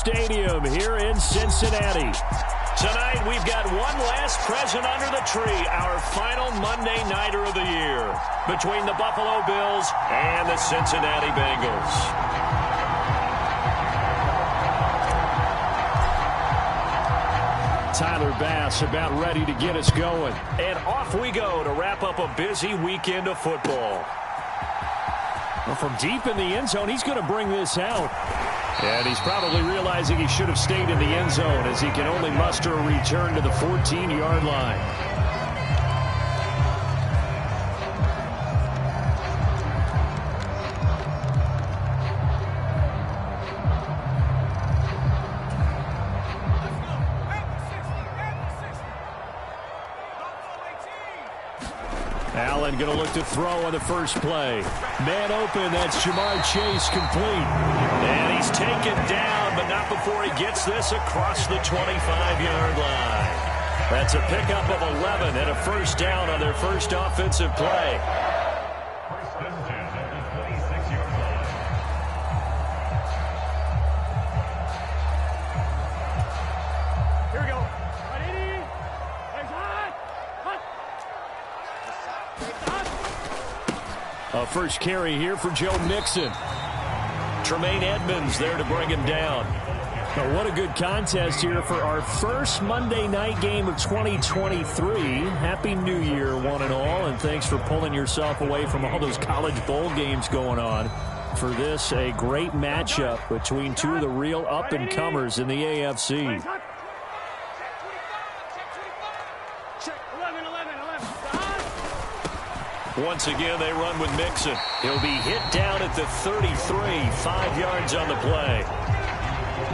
Stadium here in Cincinnati. Tonight, we've got one last present under the tree, our final Monday Nighter of the year, between the Buffalo Bills and the Cincinnati Bengals. Tyler Bass about ready to get us going. And off we go to wrap up a busy weekend of football. Well, from deep in the end zone, he's going to bring this out. And he's probably realizing he should have stayed in the end zone as he can only muster a return to the 14-yard line. Allen going to look to throw on the first play. Man open, that's Ja'Marr Chase, complete. And he's taken down, but not before he gets this across the 25-yard line. That's a pickup of 11 and a first down on their first offensive play. First carry here for Joe Mixon. Tremaine Edmonds there to bring him down. Now, what a good contest here for our first Monday night game of 2023. Happy New Year, one and all, and thanks for pulling yourself away from all those college bowl games going on. For this, a great matchup between two of the real up-and-comers in the AFC. Once again, they run with Mixon. He'll be hit down at the 33, 5 yards on the play.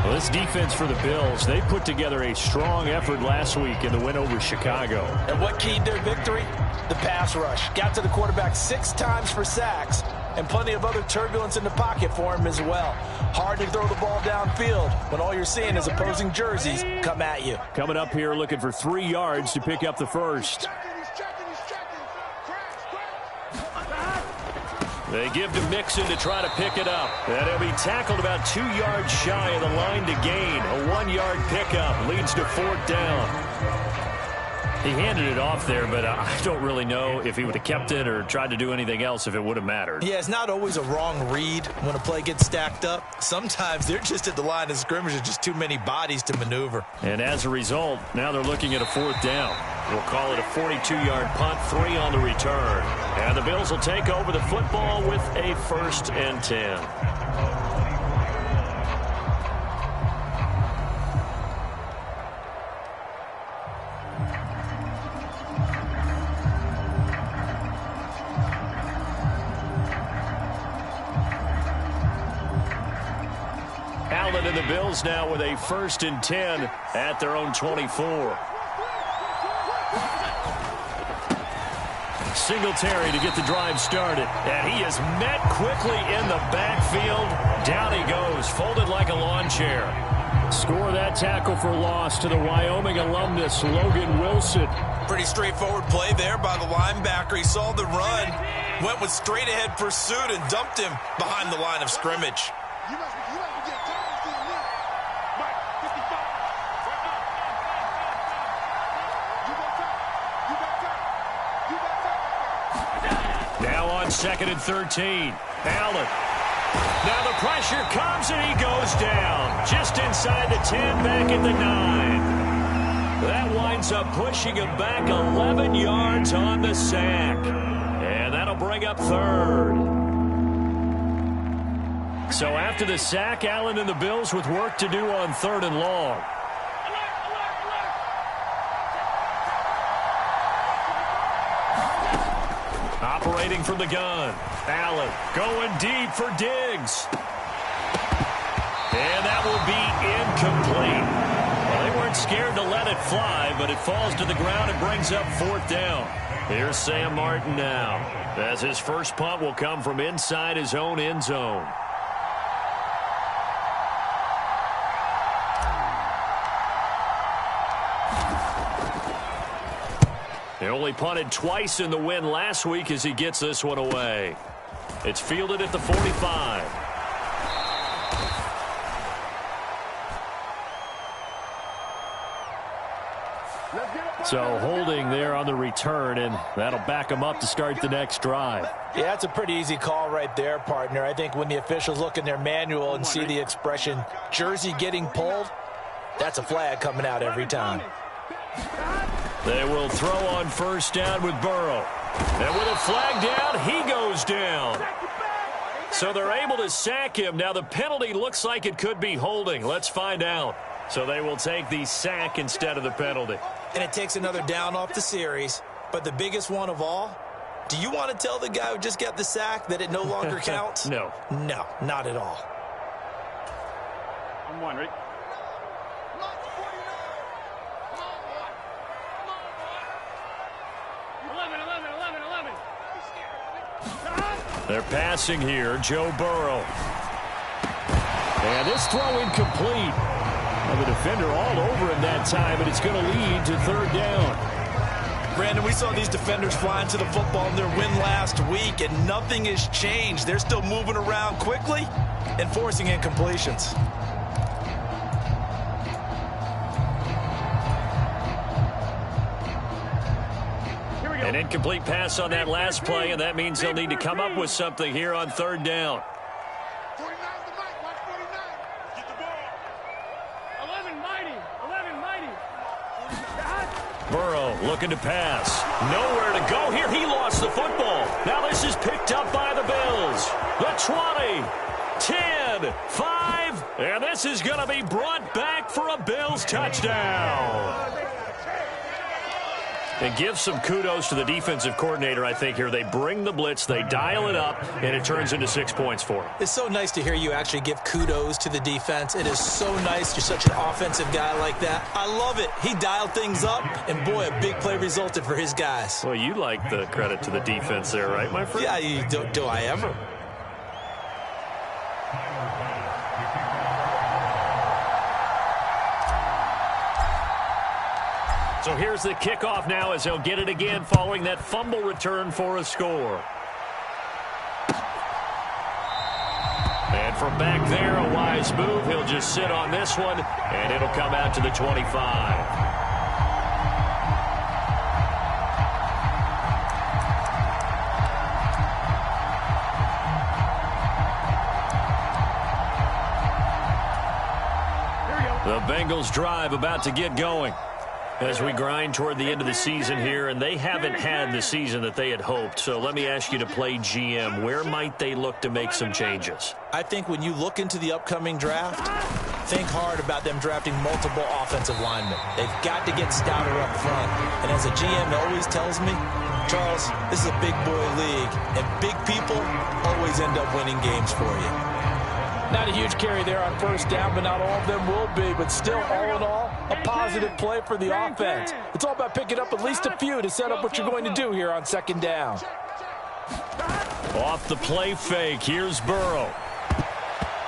Well, this defense for the Bills, they put together a strong effort last week in the win over Chicago. And what keyed their victory? The pass rush. Got to the quarterback 6 times for sacks, and plenty of other turbulence in the pocket for him as well. Hard to throw the ball downfield when all you're seeing is opposing jerseys come at you. Coming up here looking for 3 yards to pick up the first. They give to Mixon to try to pick it up. And he'll be tackled about 2 yards shy of the line to gain. A 1-yard pickup leads to 4th down. He handed it off there, but I don't really know if he would have kept it or tried to do anything else if it would have mattered. Yeah, it's not always a wrong read when a play gets stacked up. Sometimes they're just at the line of scrimmage with just too many bodies to maneuver. And as a result, now they're looking at a 4th down. We'll call it a 42-yard punt, 3 on the return. And the Bills will take over the football with a 1st and 10. Allen and the Bills now with a 1st and 10 at their own 24. Singletary to get the drive started. And he is met quickly in the backfield. Down he goes, folded like a lawn chair. Score that tackle for loss to the Wyoming alumnus, Logan Wilson. Pretty straightforward play there by the linebacker. He saw the run, went with straight-ahead pursuit, and dumped him behind the line of scrimmage. Now on 2nd and 13. Allen. Now the pressure comes and he goes down. Just inside the 10, back at the 9. That winds up pushing him back 11 yards on the sack. And that'll bring up 3rd. So after the sack, Allen and the Bills with work to do on 3rd and long. Operating from the gun. Allen going deep for Diggs. And that will be incomplete. Well, they weren't scared to let it fly, but it falls to the ground and brings up 4th down. Here's Sam Martin now, as his first punt will come from inside his own end zone. He only punted twice in the win last week as he gets this one away. It's fielded at the 45. So holding there on the return, and that'll back them up to start the next drive. Yeah, that's a pretty easy call right there, partner. I think when the officials look in their manual and see the expression jersey getting pulled, that's a flag coming out every time. They will throw on first down with Burrow. And with a flag down, he goes down. So they're able to sack him. Now the penalty looks like it could be holding. Let's find out. So they will take the sack instead of the penalty. And it takes another down off the series. But the biggest one of all, do you want to tell the guy who just got the sack that it no longer counts? No. No, not at all. I'm one, right? They're passing here, Joe Burrow. And this throw incomplete. Well, the defender all over him that time, but it's going to lead to third down. Brandon, we saw these defenders flying to the football in their win last week, and nothing has changed. They're still moving around quickly and forcing incompletions. An incomplete pass on that last play, and that means they'll need to come up with something here on third down. 49 the mic, watch 49. Get the ball. 11 mighty. Burrow looking to pass. Nowhere to go here. He lost the football. Now this is picked up by the Bills. The 20, 10, 5, and this is going to be brought back for a Bills touchdown. And give some kudos to the defensive coordinator, I think, here. They bring the blitz, they dial it up, and it turns into 6 points for them. It's so nice to hear you actually give kudos to the defense. It is so nice. You're such an offensive guy like that. I love it. He dialed things up, and boy, a big play resulted for his guys. Well, you like the credit to the defense there, right, my friend? Yeah, do I ever? So here's the kickoff now as he'll get it again following that fumble return for a score. And from back there, a wise move. He'll just sit on this one, and it'll come out to the 25. The Bengals drive about to get going as we grind toward the end of the season here, and they haven't had the season that they had hoped. So let me ask you to play GM. Where might they look to make some changes? I think when you look into the upcoming draft, think hard about them drafting multiple offensive linemen. They've got to get stouter up front. And as a GM always tells me, Charles, this is a big boy league, and big people always end up winning games for you. Not a huge carry there on first down, but not all of them will be. But still, all in all, a positive play for the offense. It's all about picking up at least a few to set up what you're going to do here on second down. Off the play fake, here's Burrow.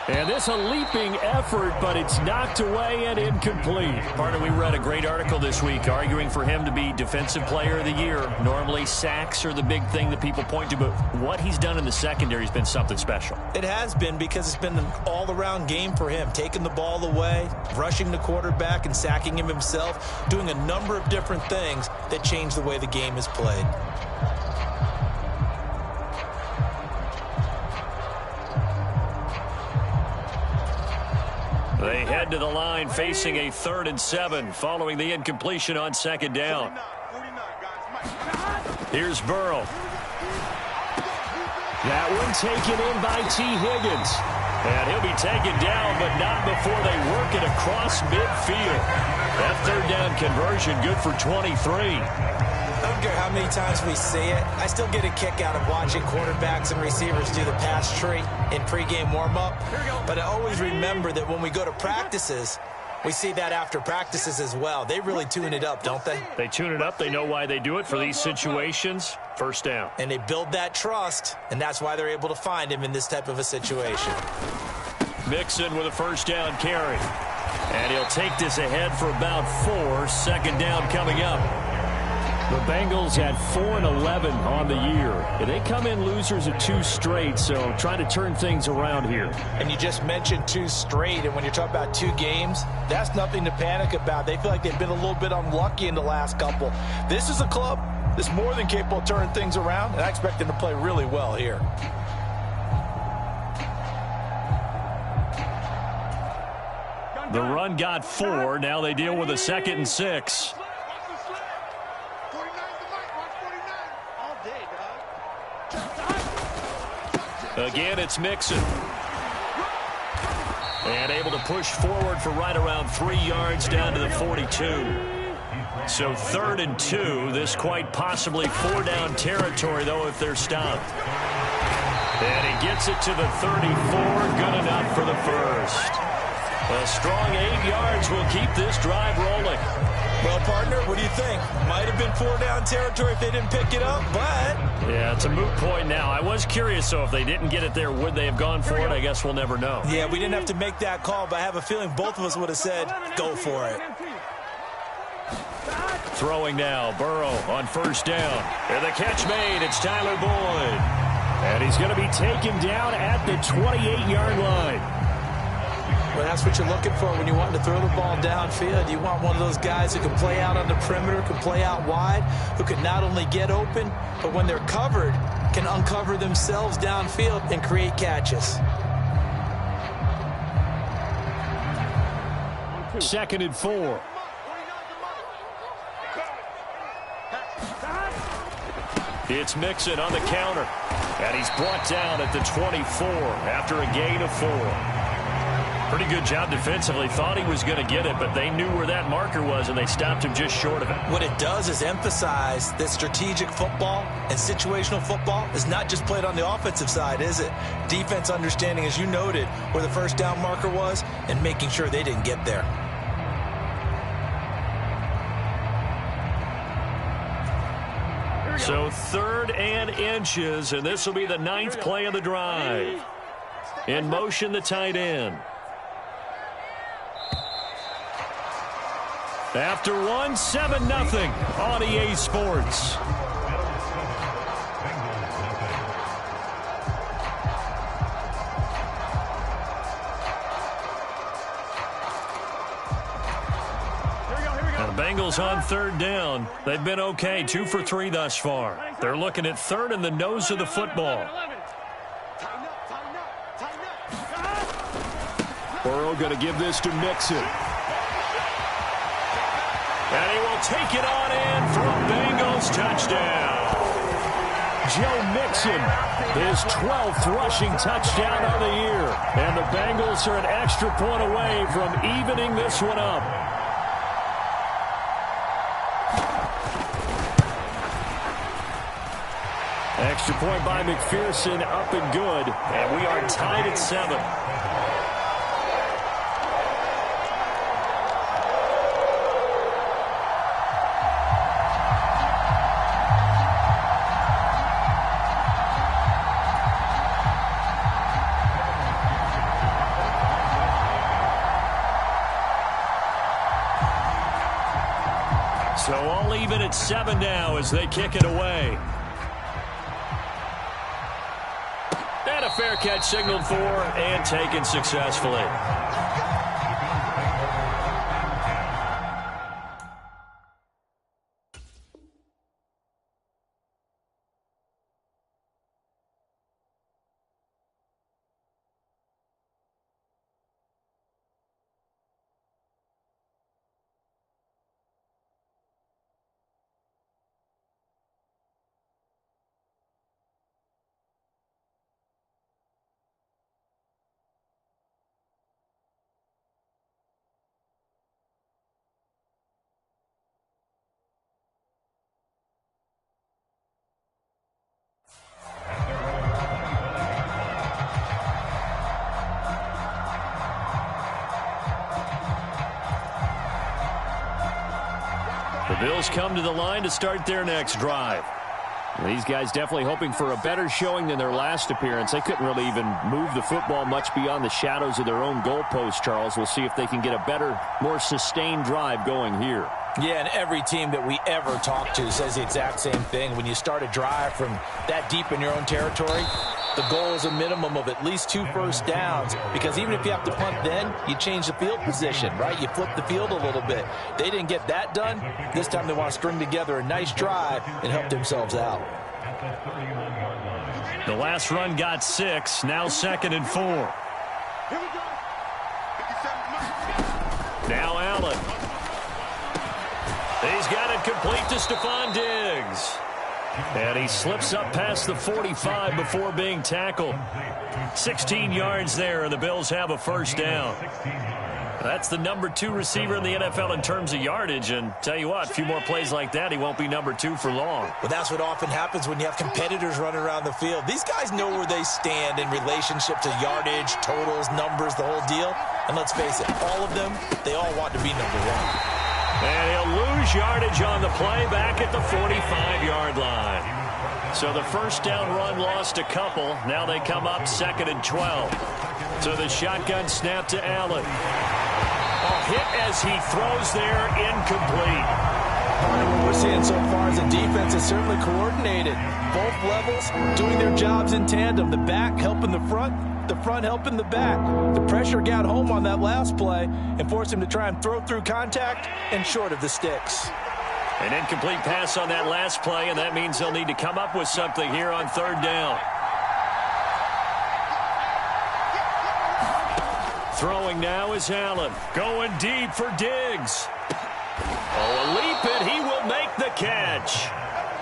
And this a leaping effort, but it's knocked away and incomplete. Partner, we read a great article this week arguing for him to be Defensive Player of the Year. Normally, sacks are the big thing that people point to, but what he's done in the secondary has been something special. It has been, because it's been an all-around game for him, taking the ball away, rushing the quarterback, and sacking him himself, doing a number of different things that change the way the game is played. They head to the line facing a 3rd and 7 following the incompletion on second down. Here's Burrow. That one taken in by T. Higgins. And he'll be taken down, but not before they work it across midfield. That 3rd down conversion good for 23. I don't care how many times we see it. I still get a kick out of watching quarterbacks and receivers do the pass tree in pregame warm-up. But I always remember that when we go to practices, we see that after practices as well. They really tune it up, don't they? They tune it up. They know why they do it for these situations. First down. And they build that trust, and that's why they're able to find him in this type of a situation. Mixon with a first down carry. And he'll take this ahead for about 4. Second down coming up. The Bengals at 4-11 on the year. They come in losers of 2 straight, so trying to turn things around here. And you just mentioned 2 straight, and when you're talking about 2 games, that's nothing to panic about. They feel like they've been a little bit unlucky in the last couple. This is a club that's more than capable of turning things around, and I expect them to play really well here. The run got 4. Now they deal with a 2nd and 6. Again, it's Mixon. And able to push forward for right around 3 yards down to the 42. So 3rd and 2. This quite possibly 4-down territory, though, if they're stopped. And he gets it to the 34. Good enough for the first. A strong 8 yards will keep this drive rolling. Well, partner, what do you think? Might have been 4-down territory if they didn't pick it up, but... Yeah, it's a moot point now. I was curious, so if they didn't get it there, would they have gone for it? I guess we'll never know. Yeah, we didn't have to make that call, but I have a feeling both of us would have said, go for it. Throwing now, Burrow on 1st down. And the catch made, it's Tyler Boyd. And he's going to be taken down at the 28-yard line. Well, that's what you're looking for when you want to throw the ball downfield. You want one of those guys who can play out on the perimeter, can play out wide, who can not only get open, but when they're covered, can uncover themselves downfield and create catches. 2nd and 4. It's Mixon on the counter. And he's brought down at the 24 after a gain of 4. Pretty good job defensively. Thought he was going to get it, but they knew where that marker was, and they stopped him just short of it. What it does is emphasize that strategic football and situational football is not just played on the offensive side, is it? Defense understanding, as you noted, where the 1st down marker was and making sure they didn't get there. So 3rd and inches, and this will be the 9th play of the drive. In motion, the tight end. After 1, 7-0 on EA Sports. Now the Bengals on 3rd down. They've been okay, 2 for 3 thus far. They're looking at 3rd and the nose of the football. Burrow going to give this to Mixon. And he will take it on in for a Bengals touchdown. Joe Mixon, his 12th rushing touchdown of the year. And the Bengals are an extra point away from evening this one up. Extra point by McPherson, up and good. And we are tied at 7. So all even at 7 now as they kick it away. And a fair catch signaled for and taken successfully. The Bills come to the line to start their next drive. These guys definitely hoping for a better showing than their last appearance. They couldn't really even move the football much beyond the shadows of their own goalpost, Charles. We'll see if they can get a better, more sustained drive going here. Yeah, and every team that we ever talk to says the exact same thing. When you start a drive from that deep in your own territory, the goal is a minimum of at least 2 first downs, because even if you have to punt then, you change the field position, right? You flip the field a little bit. They didn't get that done. This time they want to string together a nice drive and help themselves out. The last run got 6, now 2nd and 4. Here we go. 57. Now Allen. He's got it complete to Stephon Diggs. And he slips up past the 45 before being tackled. 16 yards there, and the Bills have a first down. That's the number 2 receiver in the NFL in terms of yardage. And tell you what, a few more plays like that, he won't be number 2 for long. Well, that's what often happens when you have competitors running around the field. These guys know where they stand in relationship to yardage, totals, numbers, the whole deal. And let's face it, all of them, they all want to be number 1. And he'll lose yardage on the play back at the 45-yard line. So the first down run lost a couple. Now they come up 2nd and 12. So the shotgun snap to Allen. A hit as he throws there, incomplete. What we're seeing so far as a defense is certainly coordinated. Both levels doing their jobs in tandem. The back helping the front helping the back. The pressure got home on that last play and forced him to try and throw through contact and short of the sticks. An incomplete pass on that last play, and that means they'll need to come up with something here on 3rd down. Throwing now is Allen. Going deep for Diggs. Oh, a leap, and he will make the catch.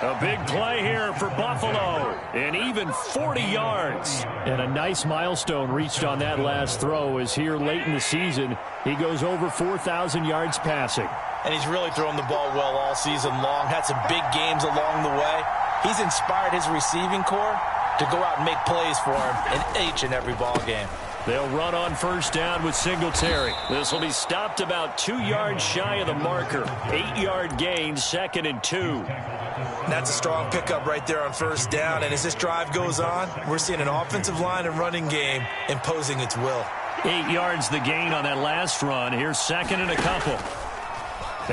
A big play here for Buffalo, and even 40 yards. And a nice milestone reached on that last throw, as here late in the season, he goes over 4,000 yards passing. And he's really thrown the ball well all season long, had some big games along the way. He's inspired his receiving corps to go out and make plays for him in each and every ball game. They'll run on first down with Singletary. This will be stopped about 2 yards shy of the marker. 8-yard gain, 2nd and 2. That's a strong pickup right there on first down. And as this drive goes on, we're seeing an offensive line and running game imposing its will. 8 yards the gain on that last run. Here's 2nd and a couple.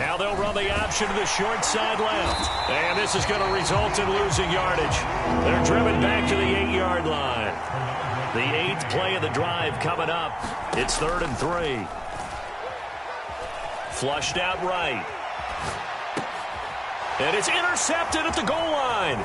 Now they'll run the option to the short side left. And this is going to result in losing yardage. They're driven back to the 8-yard line. The 8th play of the drive coming up. It's 3rd and 3. Flushed out right. And it's intercepted at the goal line.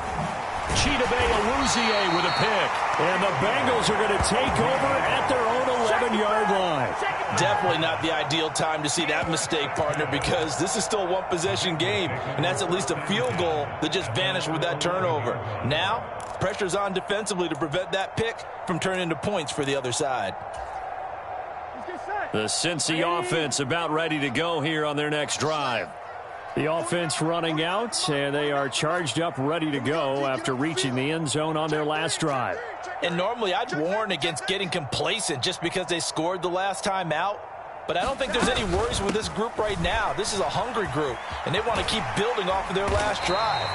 Chidobe Awuzie with a pick. And the Bengals are going to take over at their own 11-yard line. Definitely not the ideal time to see that mistake, partner, because this is still a one-possession game, and that's at least a field goal that just vanished with that turnover. Now, pressure's on defensively to prevent that pick from turning into points for the other side. The Cincy offense about ready to go here on their next drive. The offense running out, and they are charged up, ready to go after reaching the end zone on their last drive. And normally I'd warn against getting complacent just because they scored the last time out. But I don't think there's any worries with this group right now. This is a hungry group, and they want to keep building off of their last drive.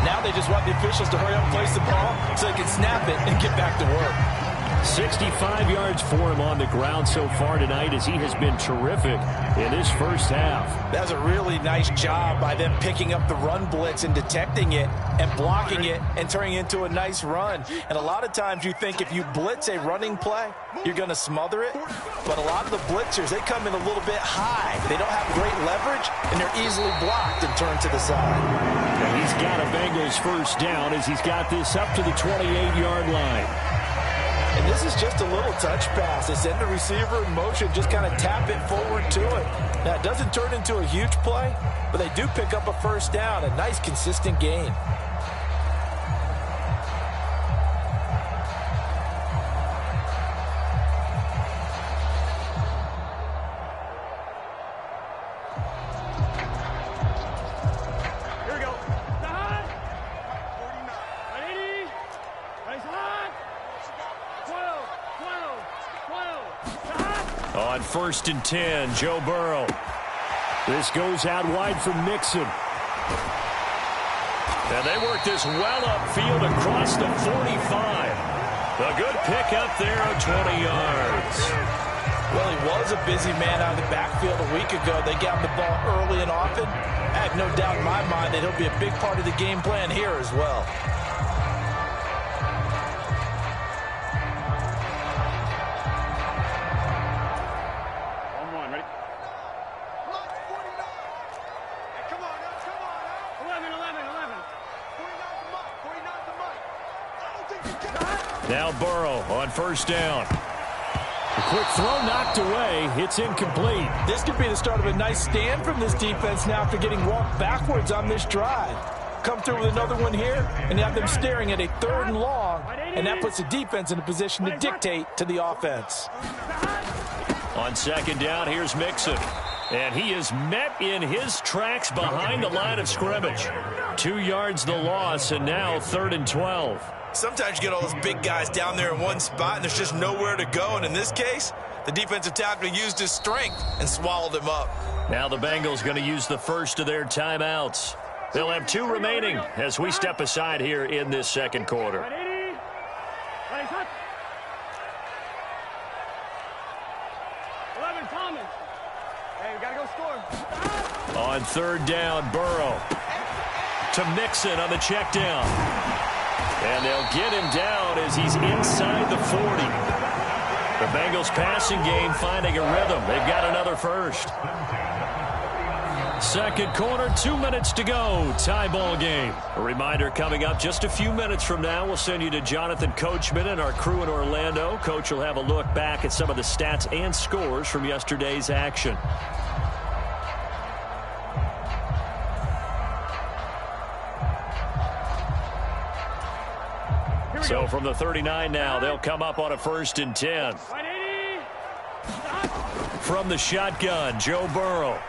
Now they just want the officials to hurry up and place the ball so they can snap it and get back to work. 65 yards for him on the ground so far tonight, as he has been terrific in this first half. That's a really nice job by them picking up the run blitz and detecting it and blocking it and turning it into a nice run. And a lot of times you think if you blitz a running play, you're going to smother it. But a lot of the blitzers, they come in a little bit high. They don't have great leverage, and they're easily blocked and turned to the side. And he's got a Bengals first down as he's got this up to the 28-yard line. And this is just a little touch pass. They send the receiver in motion, just kind of tap it forward to it. Now, it doesn't turn into a huge play, but they do pick up a first down, a nice, consistent gain. Here we go. The hot. 49. 180. Nice hot. 12. The hot. On 1st and 10, Joe Burrow. This goes out wide for Mixon. And they work this well upfield across the 45. A good pickup there of 20 yards. Well, he was a busy man out of the backfield a week ago. They got him the ball early and often. I have no doubt in my mind that he'll be a big part of the game plan here as well. Now Burrow on first down. A quick throw knocked away. It's incomplete. This could be the start of a nice stand from this defense now after getting walked backwards on this drive. Come through with another one here, and you have them staring at a 3rd and long, and that puts the defense in a position to dictate to the offense. On second down, here's Mixon. And he is met in his tracks behind the line of scrimmage. 2 yards the loss, and now 3rd and 12. Sometimes you get all those big guys down there in one spot, and there's just nowhere to go. And in this case, the defensive tackle used his strength and swallowed him up. Now the Bengals going to use the first of their timeouts. They'll have 2 remaining as we step aside here in this second quarter. 11 Thomas. Hey, we got to go score. On third down, Burrow to Mixon on the check down. And they'll get him down as he's inside the 40. The Bengals passing game finding a rhythm. They've got another first. Second quarter, 2 minutes to go. Tie ball game. A reminder coming up just a few minutes from now. We'll send you to Jonathan Coachman and our crew in Orlando. Coach will have a look back at some of the stats and scores from yesterday's action. So from the 39 now, they'll come up on a 1st and 10. From the shotgun, Joe Burrow.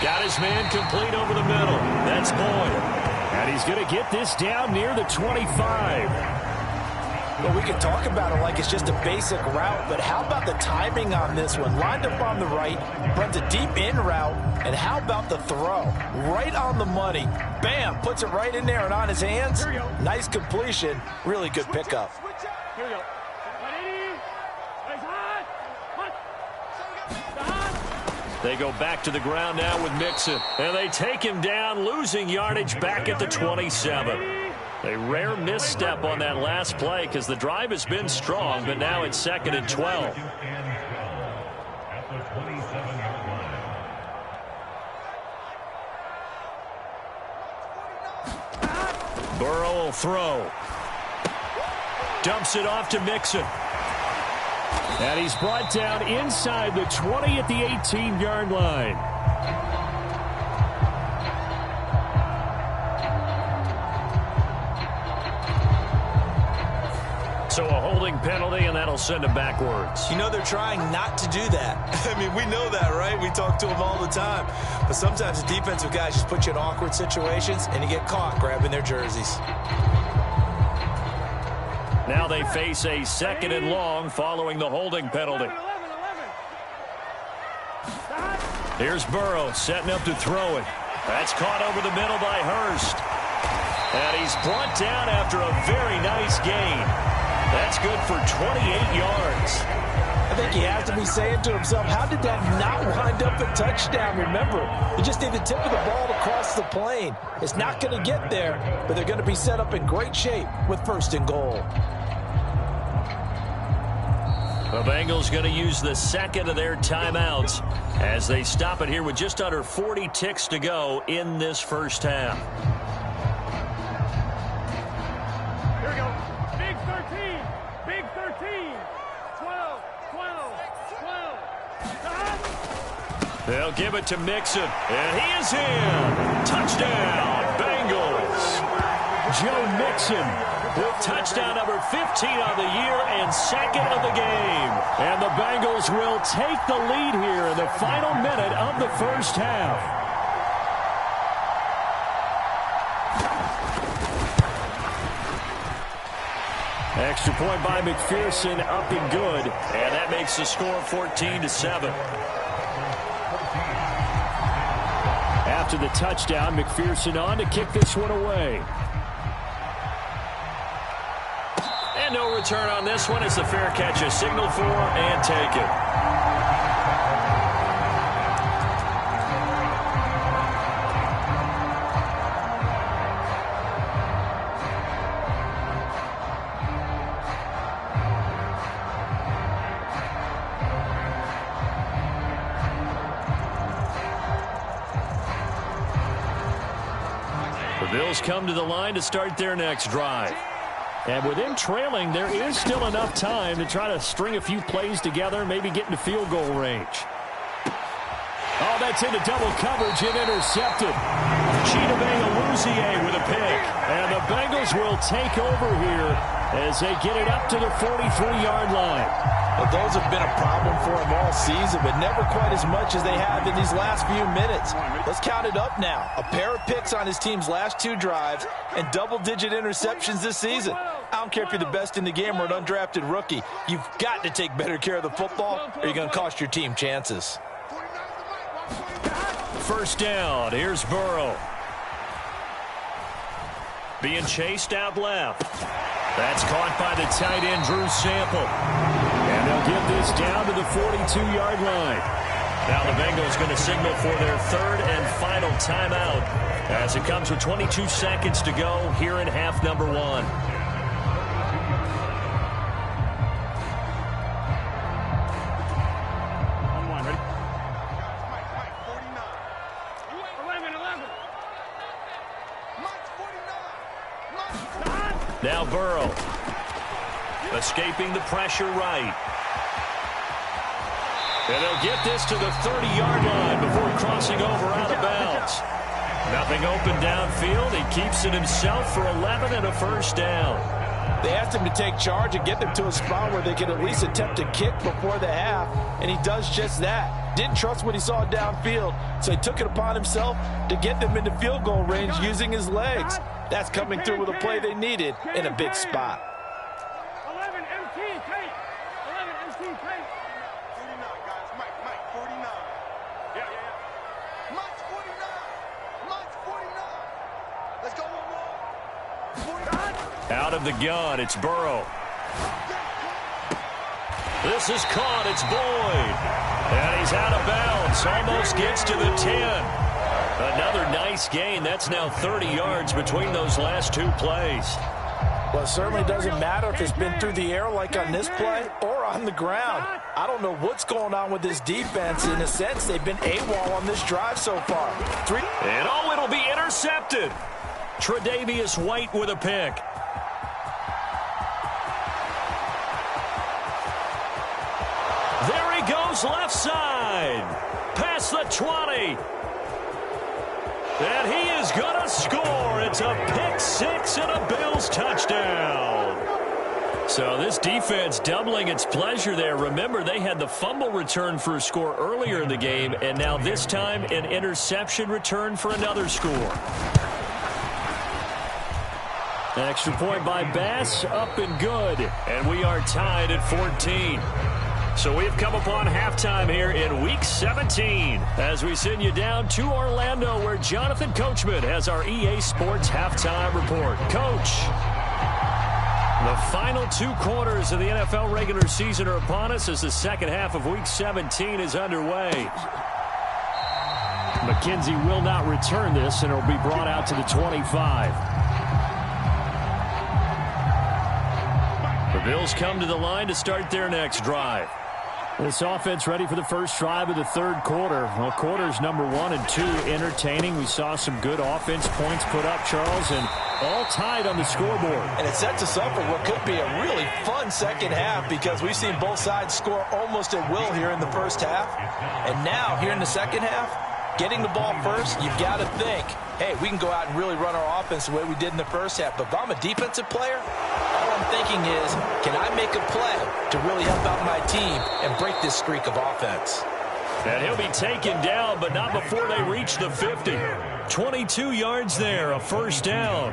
Got his man complete over the middle. That's Boyd. And he's going to get this down near the 25. Well, we can talk about it like it's just a basic route, but how about the timing on this one? Lined up on the right, runs a deep in route, and how about the throw? Right on the money. Bam, puts it right in there and on his hands. Nice completion. Really good pickup. Here we go. They go back to the ground now with Mixon. And they take him down, losing yardage back at the 27. A rare misstep on that last play because the drive has been strong, but now it's 2nd and 12. Burrow will throw. Dumps it off to Mixon. And he's brought down inside the 20 at the 18-yard line. So a holding penalty, and that'll send him backwards. You know they're trying not to do that. I mean, we know that, right? We talk to them all the time. But sometimes the defensive guys just put you in awkward situations, and you get caught grabbing their jerseys. Now they face a 2nd and long following the holding penalty. Here's Burrow setting up to throw it. That's caught over the middle by Hurst. And he's brought down after a very nice gain. That's good for 28 yards. I think he has to be saying to himself, how did that not wind up a touchdown? Remember, you just need the tip of the ball to cross the plane. It's not going to get there, but they're going to be set up in great shape with 1st and goal. The Bengals going to use the 2nd of their timeouts as they stop it here with just under 40 ticks to go in this first half. Here we go. Big 13. Big 13. 12. 12. 12. They'll give it to Mixon, and he is in. Touchdown, Bengals. Joe Mixon with touchdown number 15 on the year and 2nd of the game. And the Bengals will take the lead here in the final minute of the first half. Extra point by McPherson, up and good. And that makes the score 14-7. After the touchdown, McPherson on to kick this one away. And no return on this one. It's a fair catch, a signal for, and take it. The Bills come to the line to start their next drive. And with them trailing, there is still enough time to try to string a few plays together, maybe get into field goal range. Oh, that's into double coverage and intercepted. Chidobe Awuzie with a pick. And the Bengals will take over here as they get it up to the 43-yard line. Well, those have been a problem for them all season, but never quite as much as they have in these last few minutes. Let's count it up now. A pair of picks on his team's last 2 drives and double-digit interceptions this season. I don't care if you're the best in the game or an undrafted rookie. You've got to take better care of the football or you're going to cost your team chances. First down. Here's Burrow. Being chased out left. That's caught by the tight end, Drew Sample. And they'll get this down to the 42-yard line. Now the Bengals going to signal for their third and final timeout as it comes with 22 seconds to go here in half number 1. Now Burrow, escaping the pressure right. And they'll get this to the 30-yard line before crossing over out of bounds. Nothing open downfield. He keeps it himself for 11 and a first down. They asked him to take charge and get them to a spot where they could at least attempt a kick before the half, and he does just that. Didn't trust what he saw downfield, so he took it upon himself to get them into field goal range using his legs. That's coming through with a play they needed in a big spot. 11 MT tape. 11 MT tape. 49, guys. Mike, 49. Yeah. Mike's 49. Mike's 49. Let's go one more. Out of the gun, it's Burrow. This is caught. It's Boyd. And he's out of bounds. Almost gets to the 10. Another nice gain. That's now 30 yards between those last 2 plays. Well, it certainly doesn't matter if it's been through the air like on this play or on the ground. I don't know what's going on with this defense. In a sense, they've been AWOL on this drive so far. And oh, it'll be intercepted. Tre'Davious White with a pick. There he goes left side. Past the 20. And he is going to score. It's a pick-6 and a Bills touchdown. So this defense doubling its pleasure there. Remember, they had the fumble return for a score earlier in the game, and now this time an interception return for another score. An extra point by Bass, up and good. And we are tied at 14. So we've come upon halftime here in Week 17 as we send you down to Orlando where Jonathan Coachman has our EA Sports Halftime Report. Coach, the final 2 quarters of the NFL regular season are upon us as the second half of Week 17 is underway. McKenzie will not return this, and it will be brought out to the 25. The Bills come to the line to start their next drive. This offense ready for the first drive of the third quarter. Well, quarters number 1 and 2 entertaining. We saw some good offense points put up, Charles, and all tied on the scoreboard. And it sets us up for what could be a really fun second half because we've seen both sides score almost at will here in the first half. And now, here in the second half, getting the ball first, you've got to think, hey, we can go out and really run our offense the way we did in the first half. But if I'm a defensive player, all I'm thinking is, can I make a play to really help out my team and break this streak of offense? And he'll be taken down, but not before they reach the 50. 22 yards there, a first down.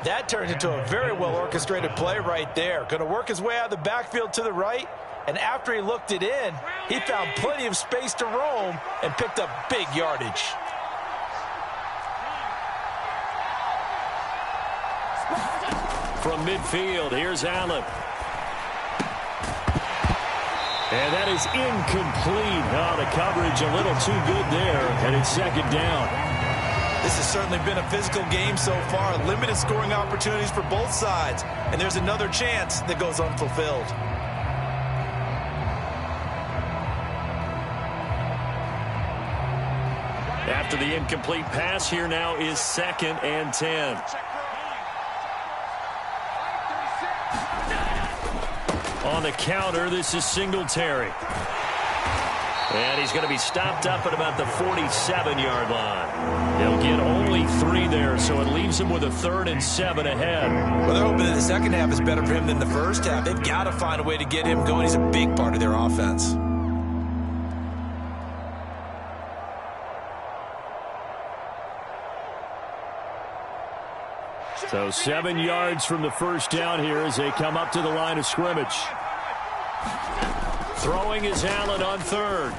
That turned into a very well-orchestrated play right there. Going to work his way out of the backfield to the right. And after he looked it in, he found plenty of space to roam and picked up big yardage. from midfield. Here's Allen. And that is incomplete. Oh, the coverage a little too good there, and it's second down. This has certainly been a physical game so far. Limited scoring opportunities for both sides. And there's another chance that goes unfulfilled. After the incomplete pass, here now is 2nd and 10. On the counter, this is Singletary. And he's going to be stopped up at about the 47-yard line. He'll get only 3 there, so it leaves him with a 3rd and 7 ahead. Well, they're hoping that the second half is better for him than the first half. They've got to find a way to get him going. He's a big part of their offense. So 7 yards from the first down here as they come up to the line of scrimmage. Throwing is Allen on 3rd.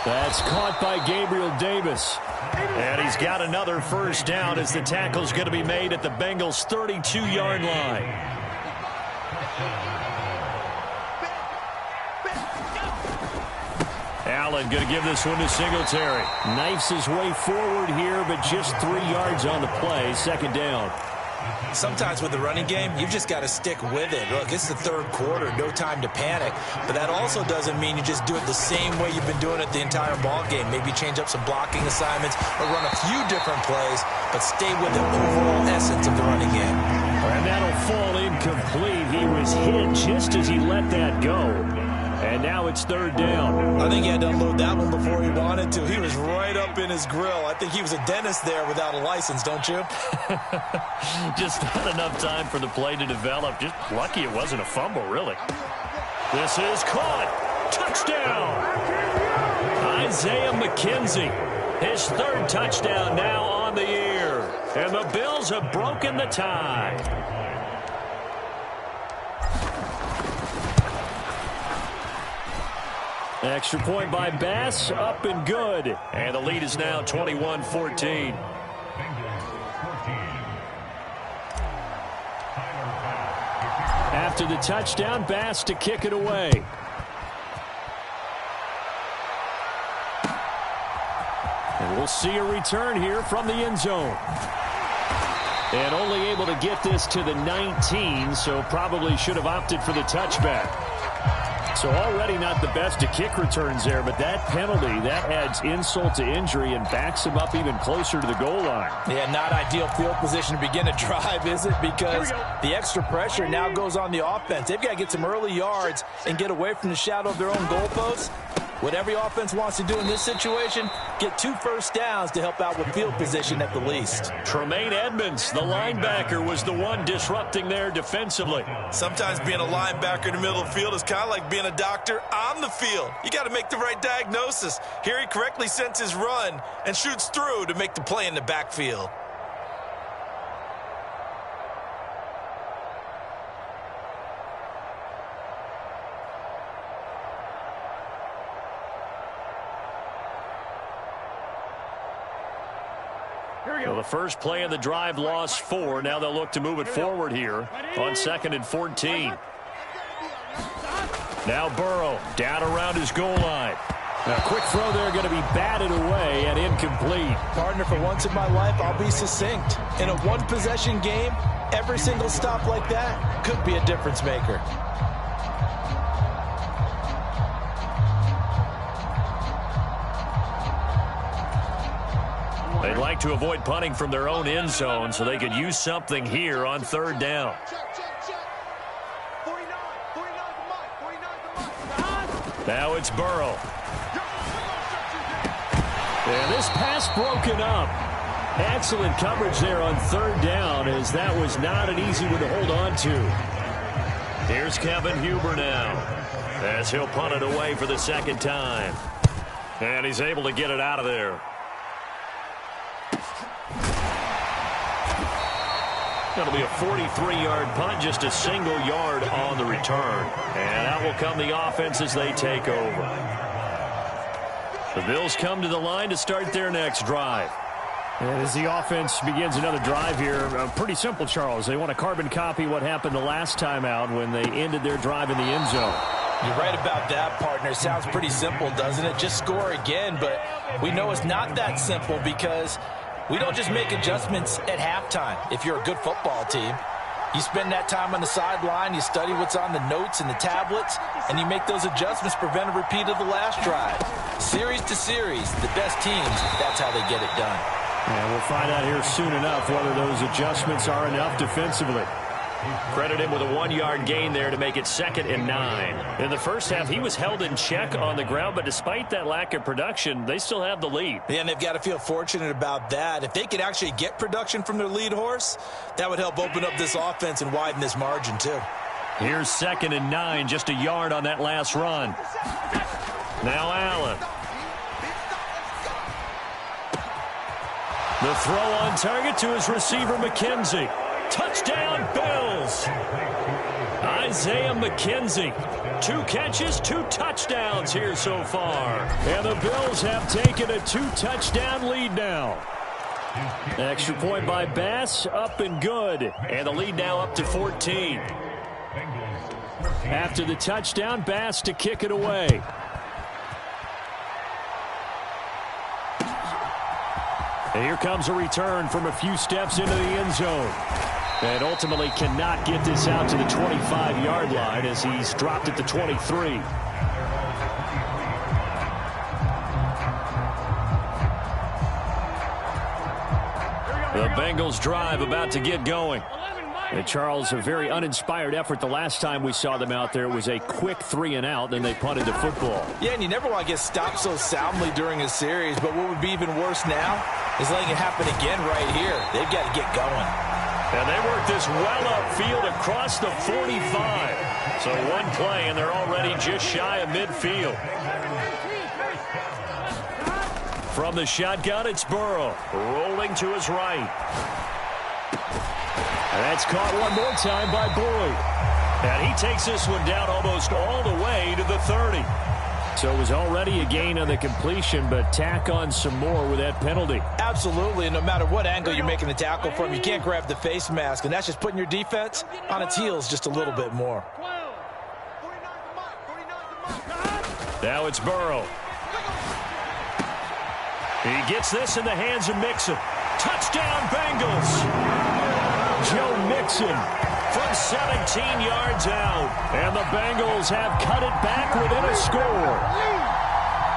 That's caught by Gabriel Davis. And he's got another first down as the tackle's going to be made at the Bengals' 32-yard line. Allen going to give this one to Singletary. Knifes his way forward here, but just 3 yards on the play. Second down. Sometimes with the running game, you've just got to stick with it. Look, it's the 3rd quarter, no time to panic. But that also doesn't mean you just do it the same way you've been doing it the entire ball game. Maybe change up some blocking assignments or run a few different plays, but stay with the overall essence of the running game. And that'll fall incomplete. He was hit just as he let that go. And now it's 3rd down. I think he had to unload that one before he wanted to. He was right up in his grill. I think he was a dentist there without a license, don't you? Just not enough time for the play to develop. Just lucky it wasn't a fumble, really. This is caught. Touchdown. Isaiah McKenzie. His 3rd touchdown now on the year. And the Bills have broken the tie. Extra point by Bass, up and good. And the lead is now 21-14. After the touchdown, Bass to kick it away. And we'll see a return here from the end zone. And only able to get this to the 19, so probably should have opted for the touchback. So already not the best of kick returns there, but that penalty, that adds insult to injury and backs him up even closer to the goal line. Yeah, not ideal field position to begin a drive, is it? Because the extra pressure now goes on the offense. They've got to get some early yards and get away from the shadow of their own goalposts. What every offense wants to do in this situation, get 2 first downs to help out with field position at the least. Tremaine Edmonds, the linebacker, was the one disrupting there defensively. Sometimes being a linebacker in the middle of the field is kind of like being a doctor on the field. You got to make the right diagnosis. Here he correctly senses run and shoots through to make the play in the backfield. Well, the first play of the drive lost 4. Now they'll look to move it forward here on 2nd and 14. Now Burrow down around his goal line. Now a quick throw there going to be batted away and incomplete. Partner, for once in my life, I'll be succinct. In a one-possession game, every single stop like that could be a difference maker. They'd like to avoid punting from their own end zone so they could use something here on 3rd down. Now it's Burrow. And this pass broken up. Excellent coverage there on 3rd down, as that was not an easy one to hold on to. Here's Kevin Huber now, as he'll punt it away for the 2nd time. And he's able to get it out of there. That'll be a 43-yard punt, just a single yard on the return. And out will come the offense as they take over. The Bills come to the line to start their next drive. And as the offense begins another drive here, pretty simple, Charles. They want to carbon copy what happened the last time out when they ended their drive in the end zone. You're right about that, partner. Sounds pretty simple, doesn't it? Just score again, but we know it's not that simple because we don't just make adjustments at halftime if you're a good football team. You spend that time on the sideline, you study what's on the notes and the tablets, and you make those adjustments, prevent a repeat of the last drive. Series to series, the best teams, that's how they get it done. And we'll find out here soon enough whether those adjustments are enough defensively. Credit him with a 1-yard gain there to make it 2nd and 9. In the first half, he was held in check on the ground, but despite that lack of production, they still have the lead. Yeah, and they've got to feel fortunate about that. If they could actually get production from their lead horse, that would help open up this offense and widen this margin too. Here's 2nd and 9, just a yard on that last run. Now Allen. The throw on target to his receiver, McKenzie. Touchdown, Bills. Isaiah McKenzie. 2 catches, 2 touchdowns here so far. And the Bills have taken a 2-touchdown lead now. Extra point by Bass, up and good. And the lead now up to 14. After the touchdown, Bass to kick it away. And here comes a return from a few steps into the end zone. And ultimately cannot get this out to the 25-yard line as he's dropped at the 23. The Bengals drive about to get going. And Charles, a very uninspired effort the last time we saw them out there. It was a quick 3-and-out, then they punted the football. Yeah, and you never want to get stopped so soundly during a series, but what would be even worse now is letting it happen again right here. They've got to get going. And they work this well upfield across the 45. So one play, and they're already just shy of midfield. From the shotgun, it's Burrow, rolling to his right. And that's caught one more time by Boyd. And he takes this one down almost all the way to the 30. So it was already a gain on the completion, but tack on some more with that penalty. Absolutely, and no matter what angle you're making the tackle from, you can't grab the face mask, and that's just putting your defense on its heels just a little bit more. Now it's Burrow. He gets this in the hands of Mixon. Touchdown, Bengals! Joe Mixon from 17 yards out. And the Bengals have cut it back within a score.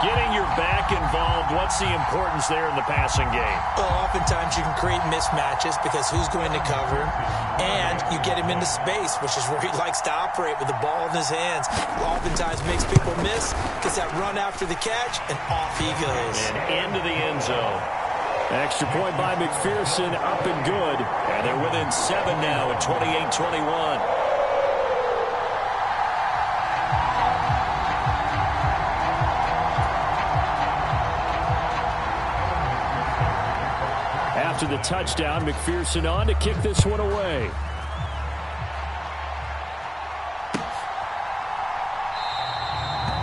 Getting your back involved, what's the importance there in the passing game? Well, oftentimes you can create mismatches because who's going to cover him, and you get him into space, which is where he likes to operate with the ball in his hands. Oftentimes makes people miss, gets that run after the catch, and off he goes. And into the end zone. Extra point by McPherson, up and good. And they're within 7 now at 28-21. After the touchdown, McPherson on to kick this one away.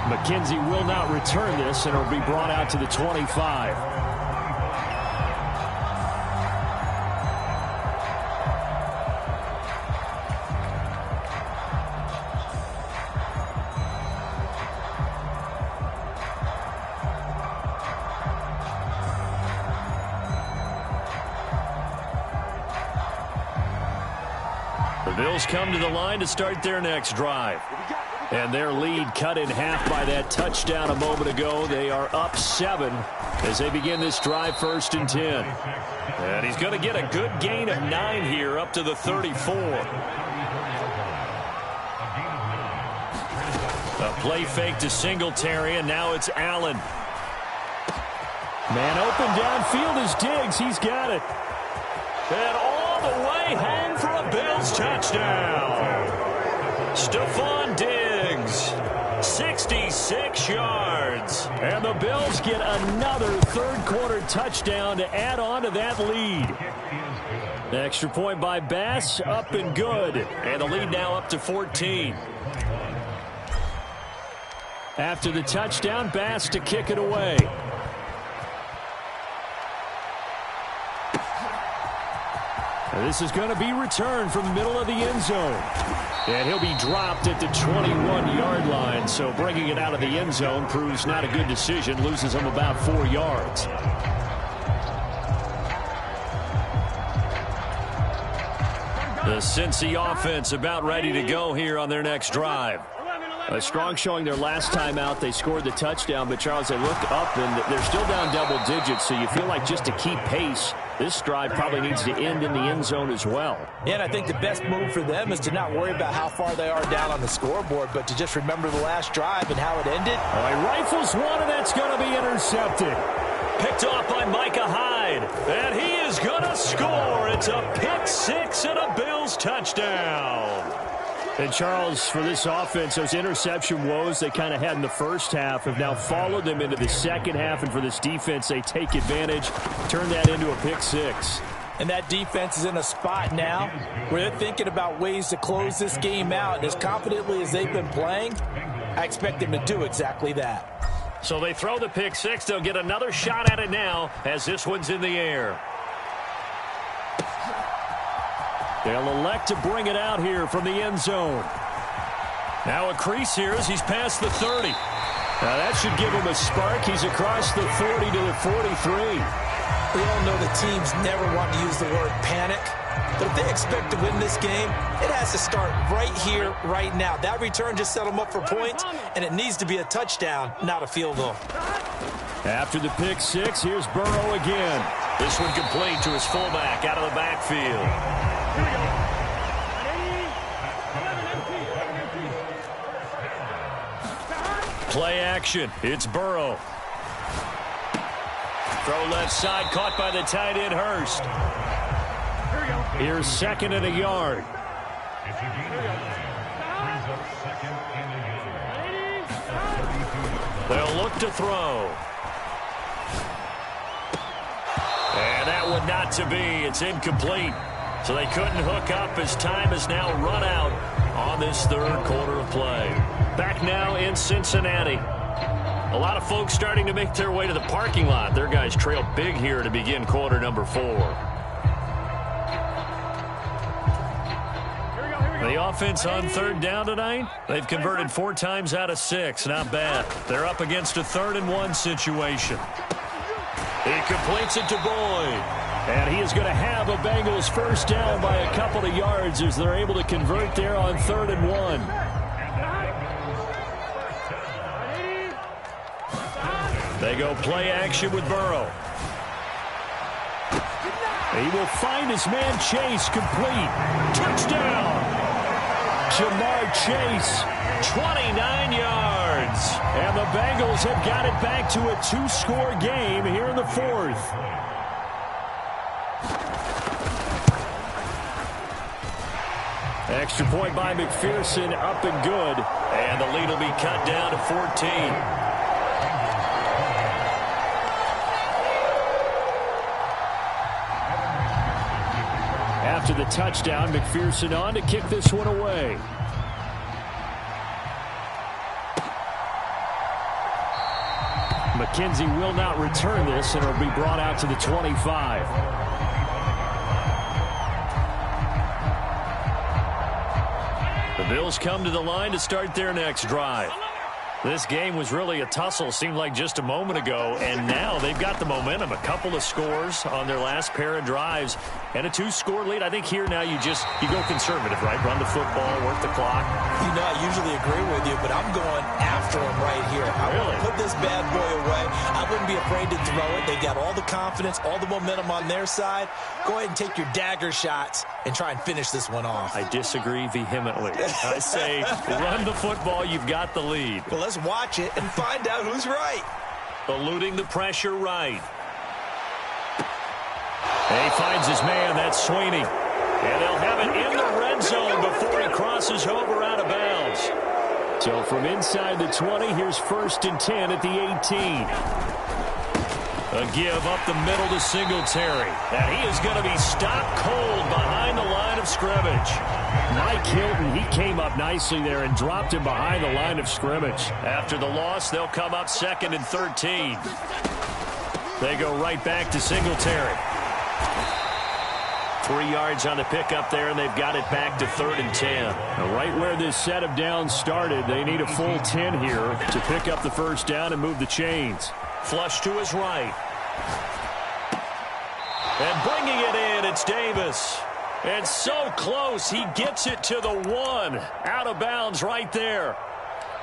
McKenzie will not return this, and it'll be brought out to the 25. The Bills come to the line to start their next drive. And their lead cut in half by that touchdown a moment ago. They are up 7 as they begin this drive, 1st and 10. And he's going to get a good gain of 9 here up to the 34. A play fake to Singletary, and now it's Allen. Man open downfield is Diggs. He's got it. And all the way home for a Bills touchdown. Stephon Diggs, 66 yards. And the Bills get another third-quarter touchdown to add on to that lead. Extra point by Bass, up and good. And the lead now up to 14. After the touchdown, Bass to kick it away. This is going to be returned from the middle of the end zone. And he'll be dropped at the 21-yard line. So bringing it out of the end zone proves not a good decision. Loses him about 4 yards. The Cincy offense about ready to go here on their next drive. A strong showing their last time out. They scored the touchdown, but Charles, they look up and they're still down double digits, so you feel like just to keep pace, this drive probably needs to end in the end zone as well. Yeah, and I think the best move for them is to not worry about how far they are down on the scoreboard, but to just remember the last drive and how it ended. All right, rifles one, and that's going to be intercepted. Picked off by Micah Hyde, and he is going to score. It's a pick six and a Bills touchdown. And, Charles, for this offense, those interception woes they kind of had in the first half have now followed them into the second half. And for this defense, they take advantage, turn that into a pick six. And that defense is in a spot now where they're thinking about ways to close this game out. And as confidently as they've been playing, I expect them to do exactly that. So they throw the pick six. They'll get another shot at it now as this one's in the air. They'll elect to bring it out here from the end zone. Now a crease here as he's past the 30. Now that should give him a spark. He's across the 40 to the 43. We all know the teams never want to use the word panic. But if they expect to win this game, it has to start right here, right now. That return just set them up for points, and it needs to be a touchdown, not a field goal. After the pick six, here's Burrow again. This one complete to his fullback out of the backfield. Play action. It's Burrow. Throw left side, caught by the tight end Hurst. Here's second and a yard. They'll look to throw. And that one not to be. It's incomplete. So they couldn't hook up as time has now run out on this third quarter of play. Back now in Cincinnati. A lot of folks starting to make their way to the parking lot. Their guys trail big here to begin quarter number 4. The offense on third down tonight, they've converted 4 times out of 6. Not bad. They're up against a 3rd-and-1 situation. He completes it to Boyd. And he is going to have a Bengals first down by a couple of yards as they're able to convert there on 3rd and 1. They go play action with Burrow. He will find his man Chase complete. Touchdown! Jamar Chase, 29 yards. And the Bengals have got it back to a 2-score game here in the 4th. Extra point by McPherson, up and good. And the lead will be cut down to 14. After the touchdown, McPherson on to kick this one away. McKenzie will not return this, and it'll be brought out to the 25. The Bills come to the line to start their next drive. This game was really a tussle, seemed like just a moment ago, and now they've got the momentum. A couple of scores on their last pair of drives and a 2-score lead. I think here now you go conservative, right? Run the football, work the clock. You know, I usually agree with you, but I'm going after him right here. I want to put this bad boy away. I wouldn't be afraid to throw it. They've got all the confidence, all the momentum on their side. Go ahead and take your dagger shots and try and finish this one off. I disagree vehemently. I say run the football. You've got the lead. Well, let's watch it and find out who's right. Eluding the pressure right. He finds his man. That's Sweeney. And they'll have it in the red zone before he crosses over out of bounds. So from inside the 20, here's 1st and 10 at the 18. A give up the middle to Singletary. And he is going to be stopped cold behind the line of scrimmage. Mike Hilton, he came up nicely there and dropped him behind the line of scrimmage. After the loss, they'll come up 2nd and 13. They go right back to Singletary. 3 yards on the pickup there, and they've got it back to 3rd and 10. Now, right where this set of downs started, they need a full 10 here to pick up the first down and move the chains. Flush to his right. And bringing it in, it's Davis. And so close, he gets it to the 1. Out of bounds right there.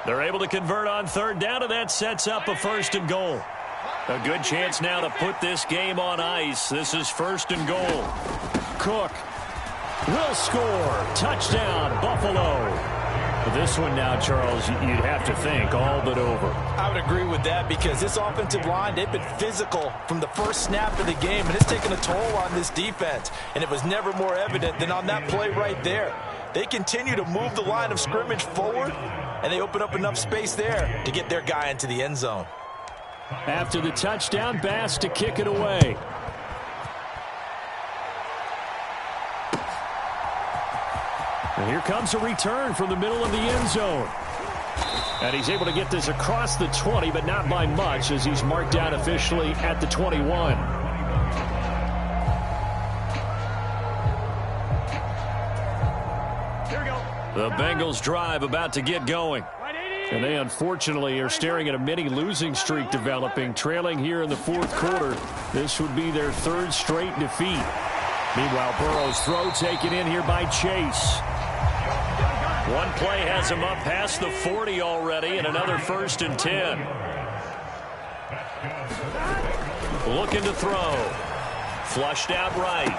They're able to convert on 3rd down, and that sets up a 1st and goal. A good chance now to put this game on ice. This is 1st and goal. Cook will score. Touchdown, Buffalo. This one now, Charles, you'd have to think all but over. I would agree with that because this offensive line, they've been physical from the first snap of the game, and it's taken a toll on this defense. And it was never more evident than on that play right there. They continue to move the line of scrimmage forward, and they open up enough space there to get their guy into the end zone. After the touchdown, Bass to kick it away. And here comes a return from the middle of the end zone. And he's able to get this across the 20, but not by much, as he's marked down officially at the 21. Here we go. The Bengals drive about to get going. And they unfortunately are staring at a mini losing streak developing, trailing here in the 4th quarter. This would be their 3rd straight defeat. Meanwhile, Burrow's throw taken in here by Chase. One play has him up past the 40 already, and another 1st and 10. Looking to throw. Flushed out right.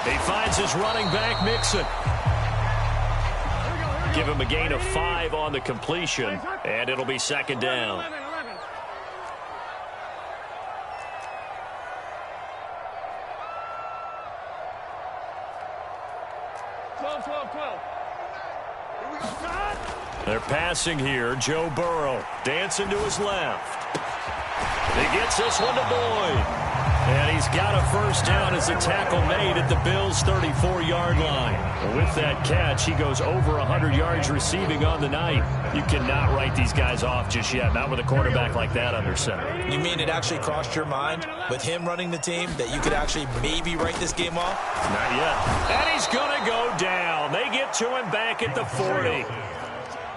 He finds his running back, Mixon. Give him a gain of 5 on the completion, and it'll be 2nd down. 12. They're passing here. Joe Burrow dancing to his left. He gets this one to Boyd. And he's got a 1st down as a tackle made at the Bills' 34-yard line. And with that catch, he goes over 100 yards receiving on the night. You cannot write these guys off just yet, not with a quarterback like that under center. You mean it actually crossed your mind with him running the team that you could actually maybe write this game off? Not yet. And he's going to go down. They get to him back at the 40.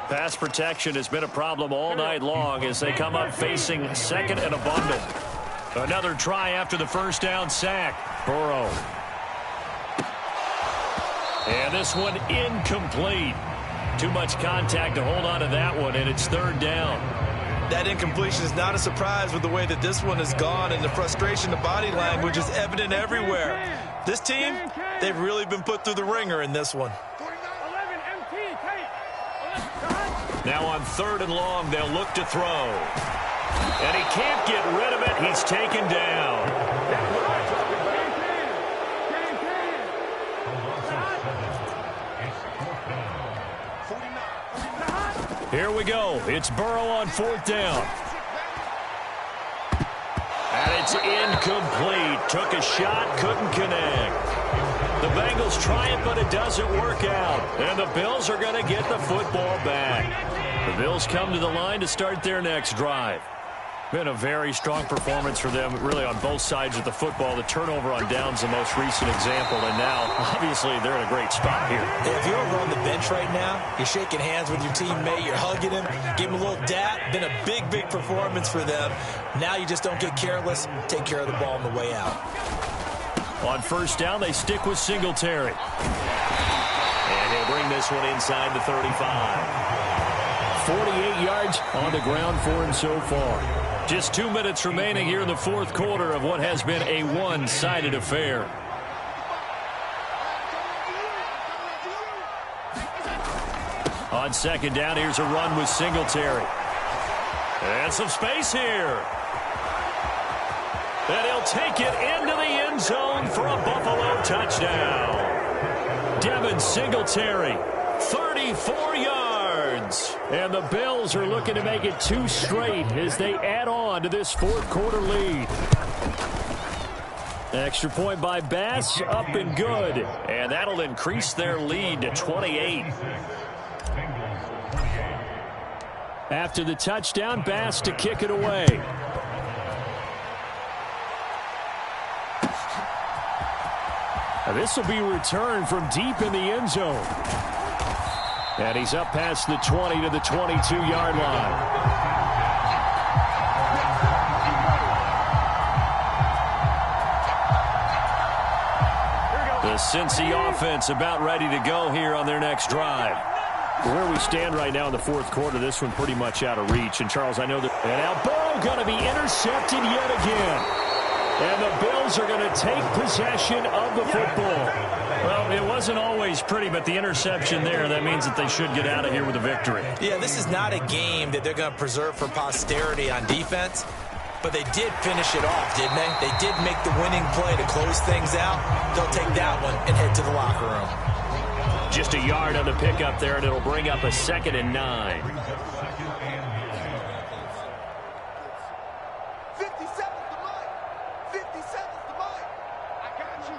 Pass protection has been a problem all night long as they come up facing 2nd and abundant. Another try after the 1st down sack. Burrow. And this one incomplete. Too much contact to hold on to that one, and it's 3rd down. That incompletion is not a surprise with the way that this one has gone, and the frustration, the body language is evident everywhere. This team, they've really been put through the ringer in this one. 11 MT, take. Now on 3rd and long, they'll look to throw. And he can't get rid of it. He's taken down. Here we go. It's Burrow on 4th down. And it's incomplete. Took a shot, couldn't connect. The Bengals try it, but it doesn't work out. And the Bills are going to get the football back. The Bills come to the line to start their next drive. Been a very strong performance for them, really, on both sides of the football. The turnover on downs, the most recent example, and now, obviously, they're in a great spot here. If you're over on the bench right now, you're shaking hands with your teammate, you're hugging him, give him a little dap. Been a big, big performance for them. Now you just don't get careless, take care of the ball on the way out. On 1st down, they stick with Singletary. And he'll bring this one inside the 35. 48 yards on the ground for him so far. Just 2 minutes remaining here in the 4th quarter of what has been a one-sided affair. On 2nd down, here's a run with Singletary. And some space here. And he'll take it into the end zone for a Buffalo touchdown. Devin Singletary, 34 yards. And the Bills are looking to make it 2 straight as they add on to this 4th quarter lead. Extra point by Bass, up and good. And that'll increase their lead to 28. After the touchdown, Bass to kick it away. And this will be returned from deep in the end zone. And he's up past the 20 to the 22-yard line. The Cincy offense about ready to go here on their next drive. Where we stand right now in the fourth quarter, this one pretty much out of reach. And, Charles, I know that... And now Burrow going to be intercepted yet again. And the Bills are going to take possession of the football. Well, it wasn't always pretty, but the interception there, that means that they should get out of here with a victory. Yeah, this is not a game that they're going to preserve for posterity on defense. But they did finish it off, didn't they? They did make the winning play to close things out. They'll take that one and head to the locker room. Just a yard on the pickup there, and it'll bring up a 2nd and 9. 57's the mic. 57's the mic. I got you.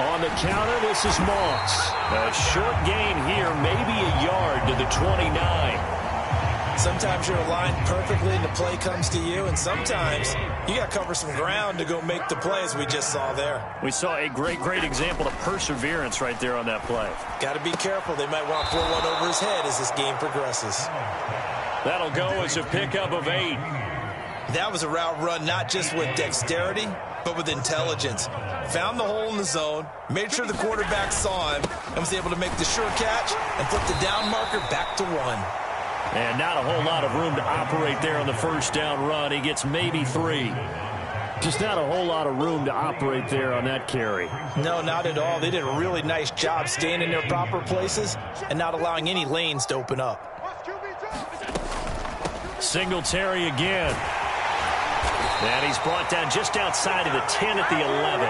On the counter, this is Moss. A short gain here, maybe a yard to the 29. Sometimes you're aligned perfectly and the play comes to you, and sometimes you got to cover some ground to go make the play, as we just saw there. We saw a great example of perseverance right there on that play. Got to be careful. They might want to throw one over his head as this game progresses. That'll go as a pickup of 8. That was a route run not just with dexterity, but with intelligence. Found the hole in the zone, made sure the quarterback saw him, and was able to make the sure catch and flip the down marker back to 1. And not a whole lot of room to operate there on the first down run. He gets maybe 3. Just not a whole lot of room to operate there on that carry. No, not at all. They did a really nice job staying in their proper places and not allowing any lanes to open up. Singletary again. And he's brought down just outside of the 10 at the 11.